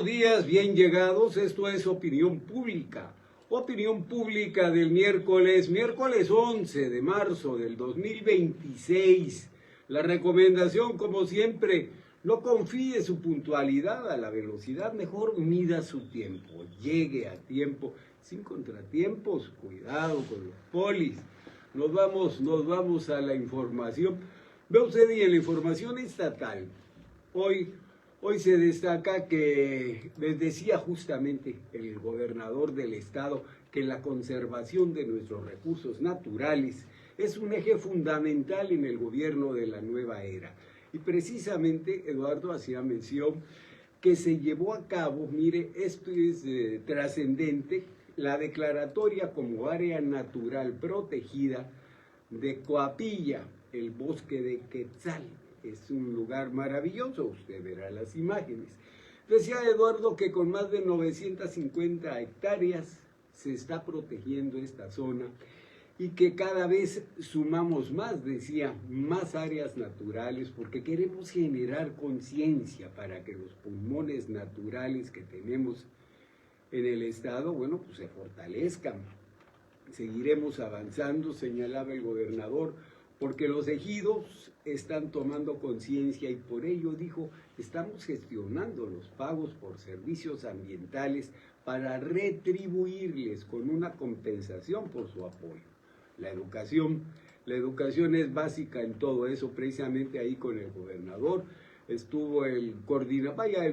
días, bien llegados. Esto es Opinión Pública. Opinión Pública del miércoles 11 de marzo del 2026. La recomendación, como siempre, no confíe su puntualidad a la velocidad, mejor mida su tiempo, llegue a tiempo, sin contratiempos, cuidado con los polis. Nos vamos a la información. Ve usted, y en la información estatal, hoy se destaca que les decía justamente el gobernador del estado que la conservación de nuestros recursos naturales es un eje fundamental en el gobierno de la nueva era. Y precisamente Eduardo hacía mención que se llevó a cabo, mire, esto es trascendente, la declaratoria como área natural protegida de Coapilla, el bosque de Quetzal. Es un lugar maravilloso, usted verá las imágenes. Decía Eduardo que con más de 950 hectáreas se está protegiendo esta zona y que cada vez sumamos más, decía, más áreas naturales, porque queremos generar conciencia para que los pulmones naturales que tenemos en el estado, bueno, pues se fortalezcan. Seguiremos avanzando, señalaba el gobernador, porque los ejidos están tomando conciencia y por ello, dijo, estamos gestionando los pagos por servicios ambientales para retribuirles con una compensación por su apoyo. La educación es básica en todo eso. Precisamente ahí con el gobernador estuvo el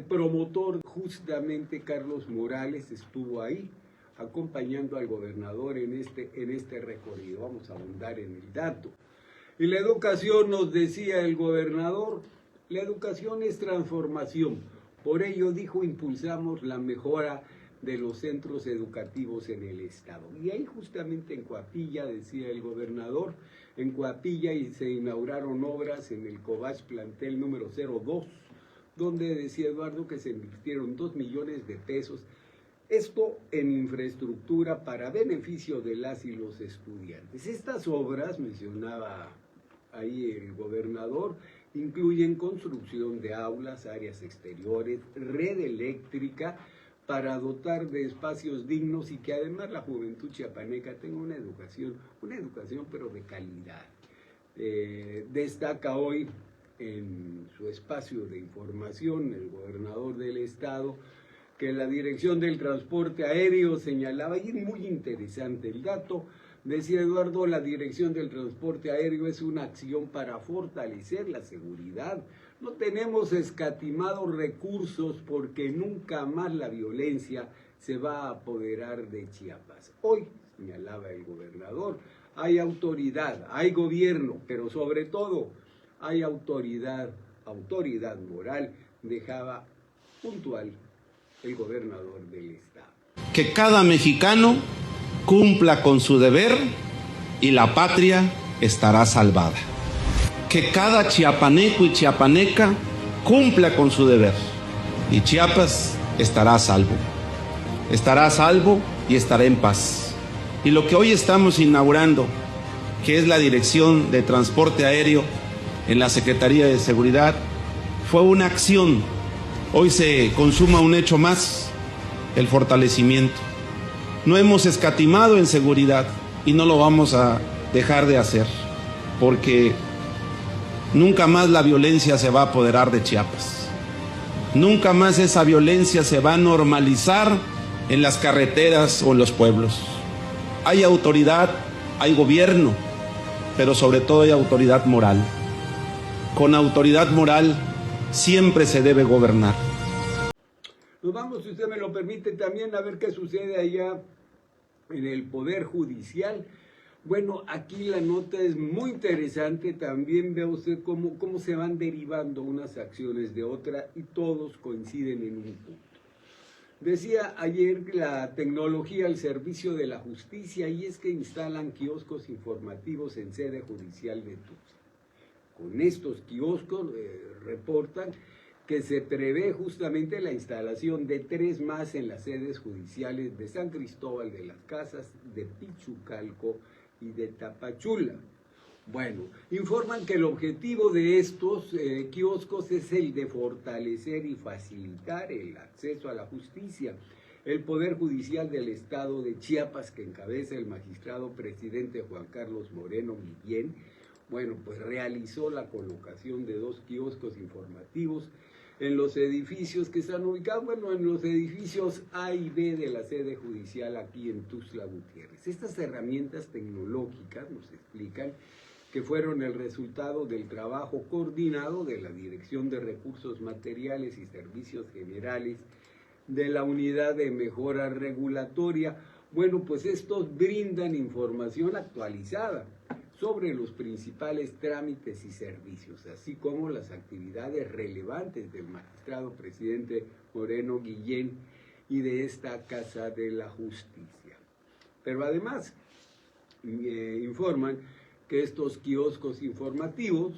promotor, justamente Carlos Morales, estuvo ahí acompañando al gobernador en este recorrido. Vamos a abundar en el dato. Y la educación, nos decía el gobernador, la educación es transformación. Por ello, dijo, impulsamos la mejora de los centros educativos en el estado. Y ahí justamente en Coapilla, decía el gobernador, en Coapilla se inauguraron obras en el Cobach plantel número 02, donde decía Eduardo que se invirtieron 2 millones de pesos. Esto en infraestructura para beneficio de las y los estudiantes. Estas obras, mencionaba ahí el gobernador, incluyen construcción de aulas, áreas exteriores, red eléctrica para dotar de espacios dignos y que además la juventud chiapaneca tenga una educación pero de calidad. Destaca hoy en su espacio de información el gobernador del estado que la Dirección del Transporte Aéreo señalaba, y es muy interesante el dato, decía Eduardo, la Dirección del Transporte Aéreo es una acción para fortalecer la seguridad. No tenemos escatimados recursos porque nunca más la violencia se va a apoderar de Chiapas. Hoy, señalaba el gobernador, hay autoridad, hay gobierno, pero sobre todo hay autoridad moral, dejaba puntual el gobernador del estado. Que cada mexicano cumpla con su deber y la patria estará salvada. Que cada chiapaneco y chiapaneca cumpla con su deber y Chiapas estará a salvo. Estará a salvo y estará en paz. Y lo que hoy estamos inaugurando, que es la Dirección de Transporte Aéreo en la Secretaría de Seguridad, fue una acción. Hoy se consuma un hecho más, el fortalecimiento. No hemos escatimado en seguridad y no lo vamos a dejar de hacer, porque nunca más la violencia se va a apoderar de Chiapas. Nunca más esa violencia se va a normalizar en las carreteras o en los pueblos. Hay autoridad, hay gobierno, pero sobre todo hay autoridad moral. Con autoridad moral siempre se debe gobernar. Nos vamos, si usted me lo permite, también a ver qué sucede allá en el Poder Judicial. Bueno, aquí la nota es muy interesante, también ve usted cómo se van derivando unas acciones de otra y todos coinciden en un punto. Decía ayer la tecnología al servicio de la justicia, y es que instalan kioscos informativos en sede judicial de Tuxtla. Con estos kioscos reportan que se prevé justamente la instalación de 3 más en las sedes judiciales de San Cristóbal de las Casas, de Pichucalco y de Tapachula. Bueno, informan que el objetivo de estos kioscos es el de fortalecer y facilitar el acceso a la justicia. El Poder Judicial del Estado de Chiapas, que encabeza el magistrado presidente Juan Carlos Moreno Guillén, bueno, pues realizó la colocación de 2 kioscos informativos en los edificios que están ubicados, bueno, en los edificios A y B de la sede judicial aquí en Tuxtla Gutiérrez. Estas herramientas tecnológicas, nos explican, que fueron el resultado del trabajo coordinado de la Dirección de Recursos Materiales y Servicios Generales de la Unidad de Mejora Regulatoria. Bueno, pues estos brindan información actualizada sobre los principales trámites y servicios, así como las actividades relevantes del magistrado presidente Moreno Guillén y de esta Casa de la Justicia. Pero además informan que estos kioscos informativos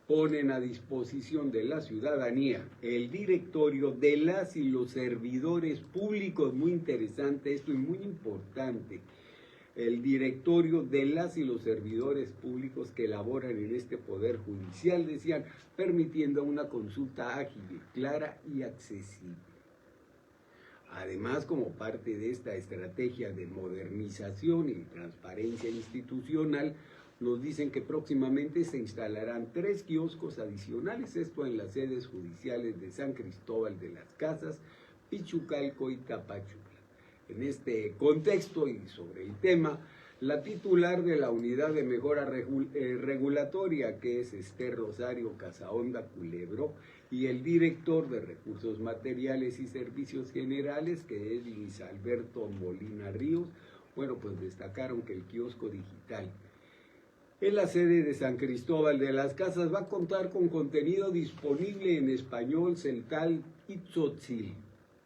ponen a disposición de la ciudadanía el directorio de las y los servidores públicos, muy interesante esto y muy importante, el directorio de las y los servidores públicos que laboran en este Poder Judicial, decían, permitiendo una consulta ágil, clara y accesible. Además, como parte de esta estrategia de modernización y transparencia institucional, nos dicen que próximamente se instalarán 3 kioscos adicionales, esto en las sedes judiciales de San Cristóbal de las Casas, Pichucalco y Tapachula. En este contexto y sobre el tema, la titular de la Unidad de Mejora Regulatoria, que es Esther Rosario Casahonda Culebro, y el director de Recursos Materiales y Servicios Generales, que es Luis Alberto Molina Ríos, bueno, pues destacaron que el kiosco digital en la sede de San Cristóbal de las Casas va a contar con contenido disponible en español, celtal y tzotzil,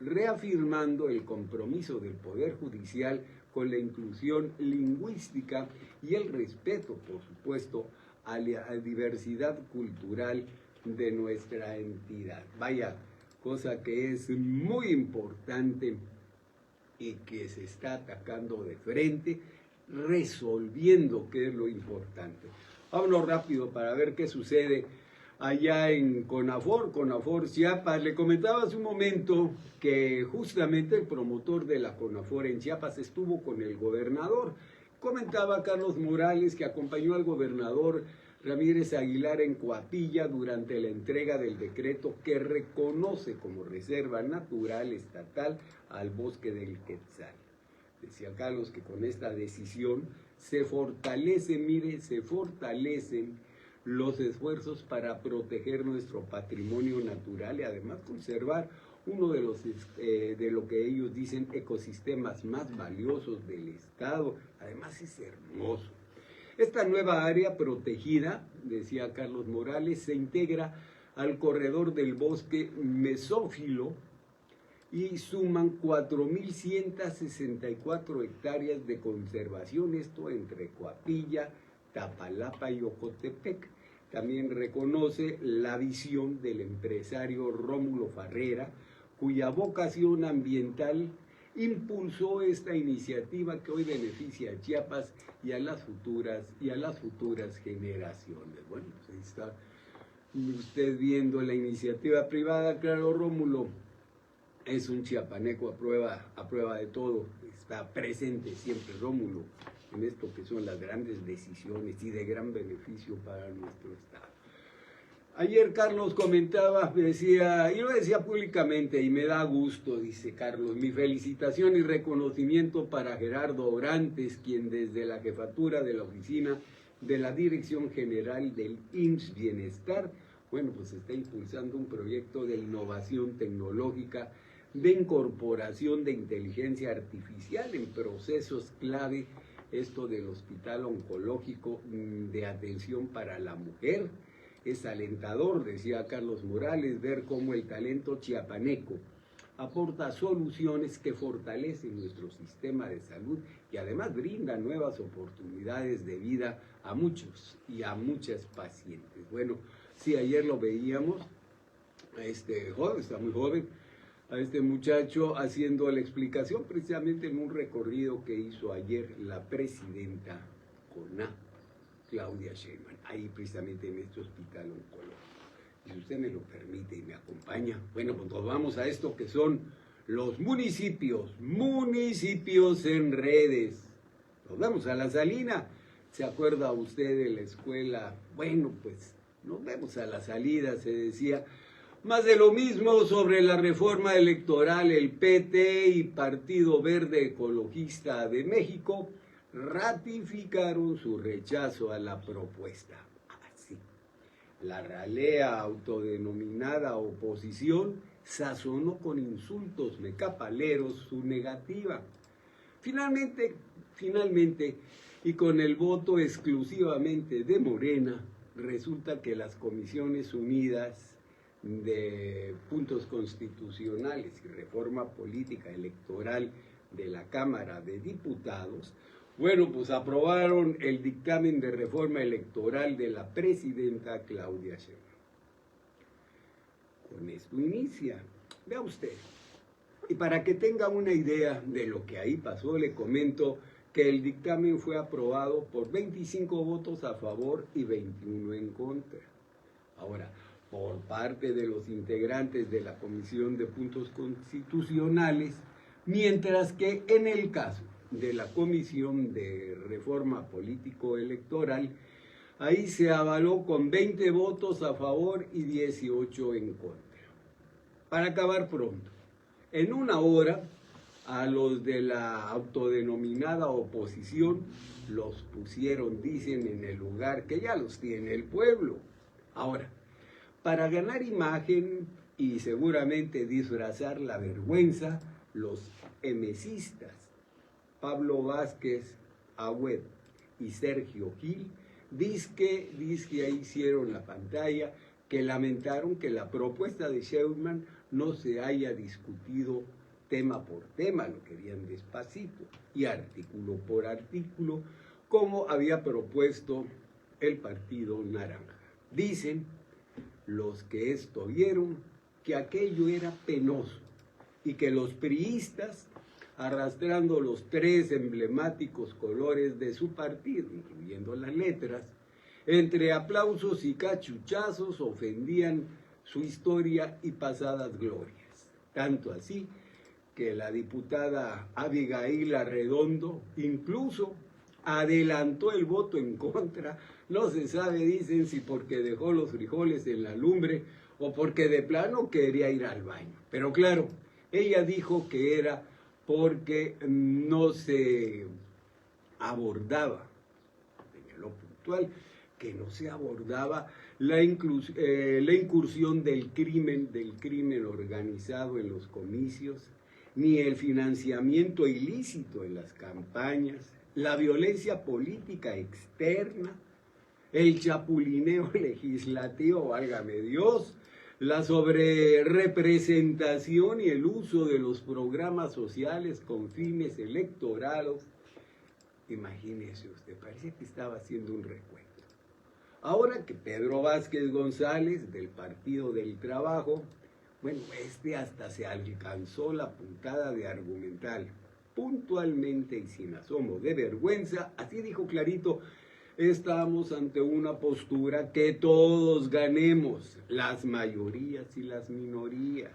reafirmando el compromiso del Poder Judicial con la inclusión lingüística y el respeto, por supuesto, a la diversidad cultural de nuestra entidad. Vaya, cosa que es muy importante y que se está atacando de frente, resolviendo qué es lo importante. Vámonos rápido para ver qué sucede allá en CONAFOR Chiapas. Le comentaba hace un momento que justamente el promotor de la CONAFOR en Chiapas estuvo con el gobernador. Comentaba Carlos Morales que acompañó al gobernador Ramírez Aguilar en Coapilla durante la entrega del decreto que reconoce como reserva natural estatal al bosque del Quetzal. Decía Carlos que con esta decisión se fortalecen los esfuerzos para proteger nuestro patrimonio natural y además conservar uno de los, de lo que ellos dicen, ecosistemas más valiosos del Estado. Además es hermoso. Esta nueva área protegida, decía Carlos Morales, se integra al corredor del bosque mesófilo y suman 4.164 hectáreas de conservación, esto entre Coapilla, Tapalapa y Ocotepec. También reconoce la visión del empresario Rómulo Farrera, cuya vocación ambiental impulsó esta iniciativa que hoy beneficia a Chiapas y a las futuras generaciones. Bueno, pues ahí está usted viendo la iniciativa privada. Claro, Rómulo es un chiapaneco a prueba de todo, está presente siempre Rómulo en esto que son las grandes decisiones y de gran beneficio para nuestro Estado. Ayer Carlos comentaba, decía, y lo decía públicamente y me da gusto, dice Carlos, mi felicitación y reconocimiento para Gerardo Orantes, quien desde la jefatura de la oficina de la Dirección General del IMSS Bienestar, bueno, pues está impulsando un proyecto de innovación tecnológica de incorporación de inteligencia artificial en procesos clave, esto del Hospital Oncológico de Atención para la Mujer. Es alentador, decía Carlos Morales, ver cómo el talento chiapaneco aporta soluciones que fortalecen nuestro sistema de salud y además brinda nuevas oportunidades de vida a muchos y a muchas pacientes. Bueno, sí, ayer lo veíamos, a este joven, está muy joven, a este muchacho haciendo la explicación precisamente en un recorrido que hizo ayer la presidenta CONA. Claudia Sheinbaum, ahí precisamente en este hospital oncológico. Y si usted me lo permite y me acompaña, bueno, pues nos vamos a esto que son los municipios en redes. Nos vamos a La Salina. ¿Se acuerda usted de la escuela? Bueno, pues nos vemos a la salida, se decía. Más de lo mismo sobre la reforma electoral. El PT y Partido Verde Ecologista de México ratificaron su rechazo a la propuesta. Así, la ralea autodenominada oposición sazonó con insultos mecapaleros su negativa. Finalmente, y con el voto exclusivamente de Morena, resulta que las Comisiones Unidas de Puntos Constitucionales y Reforma Política Electoral de la Cámara de Diputados, bueno, pues aprobaron el dictamen de reforma electoral de la presidenta Claudia Sheinbaum. Con esto inicia, vea usted, y para que tenga una idea de lo que ahí pasó, le comento que el dictamen fue aprobado por 25 votos a favor y 21 en contra. Ahora, por parte de los integrantes de la Comisión de Puntos Constitucionales, mientras que en el caso de la Comisión de Reforma Político-Electoral, ahí se avaló con 20 votos a favor y 18 en contra. Para acabar pronto, en una hora, a los de la autodenominada oposición los pusieron, dicen, en el lugar que ya los tiene el pueblo. Ahora, para ganar imagen y seguramente disfrazar la vergüenza, los emesistas Pablo Vázquez Agüed y Sergio Gil dizque ahí hicieron la pantalla que lamentaron que la propuesta de Sheinbaum no se haya discutido tema por tema, lo querían despacito y artículo por artículo, como había propuesto el Partido Naranja. Dicen los que esto vieron que aquello era penoso y que los priistas, arrastrando los 3 emblemáticos colores de su partido, incluyendo las letras, entre aplausos y cachuchazos ofendían su historia y pasadas glorias. Tanto así que la diputada Abigail Arredondo incluso adelantó el voto en contra. No se sabe, dicen, si porque dejó los frijoles en la lumbre o porque de plano quería ir al baño. Pero claro, ella dijo que era porque no se abordaba, en lo puntual, que no se abordaba la incursión del crimen organizado en los comicios, ni el financiamiento ilícito en las campañas, la violencia política externa, el chapulineo legislativo, válgame Dios, la sobrerepresentación y el uso de los programas sociales con fines electorales. Imagínese usted, parece que estaba haciendo un recuento. Ahora que Pedro Vázquez González, del Partido del Trabajo, bueno, hasta se alcanzó la puntada de argumentar puntualmente y sin asomo de vergüenza, así dijo clarito: estamos ante una postura que todos ganemos, las mayorías y las minorías,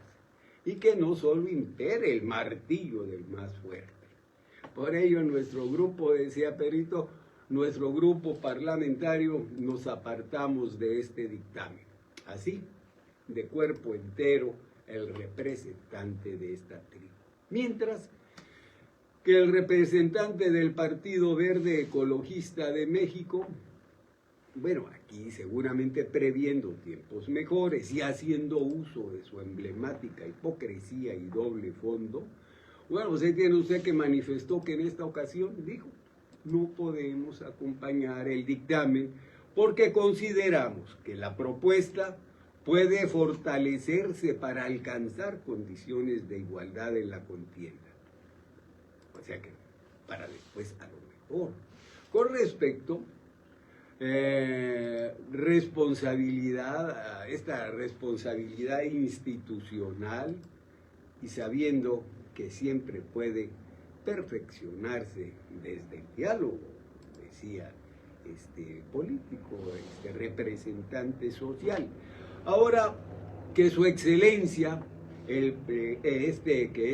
y que no solo impere el martillo del más fuerte. Por ello, en nuestro grupo, decía Perito, nuestro grupo parlamentario, nos apartamos de este dictamen. Así, de cuerpo entero, el representante de esta tribu. Mientras que el representante del Partido Verde Ecologista de México, bueno, aquí seguramente previendo tiempos mejores y haciendo uso de su emblemática hipocresía y doble fondo, bueno, pues ahí tiene usted que manifestó que en esta ocasión dijo: no podemos acompañar el dictamen porque consideramos que la propuesta puede fortalecerse para alcanzar condiciones de igualdad en la contienda. O sea que para después a lo mejor. Con respecto esta responsabilidad institucional y sabiendo que siempre puede perfeccionarse desde el diálogo, decía político, representante social. Ahora que su excelencia, que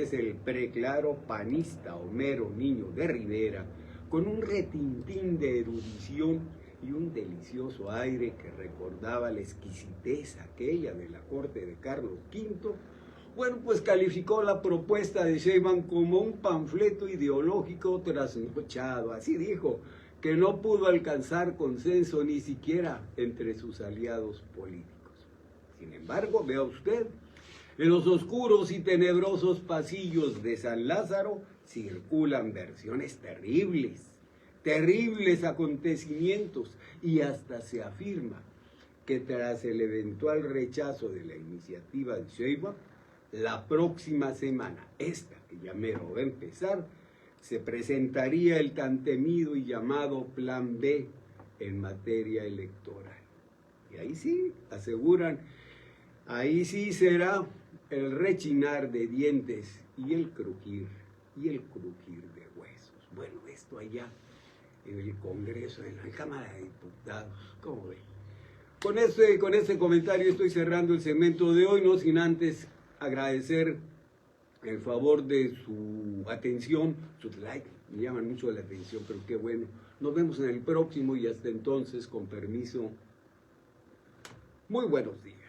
es el preclaro panista Homero Niño de Rivera, con un retintín de erudición y un delicioso aire que recordaba la exquisitez aquella de la corte de Carlos V, bueno, pues calificó la propuesta de Sheinbaum como un panfleto ideológico trasnochado. Así dijo, que no pudo alcanzar consenso ni siquiera entre sus aliados políticos. Sin embargo, vea usted, en los oscuros y tenebrosos pasillos de San Lázaro circulan versiones terribles acontecimientos, y hasta se afirma que tras el eventual rechazo de la iniciativa de Sheinbaum, la próxima semana, esta que ya mero va a empezar, se presentaría el tan temido y llamado Plan B en materia electoral. Y ahí sí, aseguran, ahí sí será el rechinar de dientes y el crujir de huesos. Bueno, esto allá en el Congreso, en la Cámara de Diputados, ¿cómo ven? Con este comentario estoy cerrando el segmento de hoy, no sin antes agradecer el favor de su atención, sus likes, me llaman mucho la atención, pero qué bueno. Nos vemos en el próximo y hasta entonces, con permiso, muy buenos días.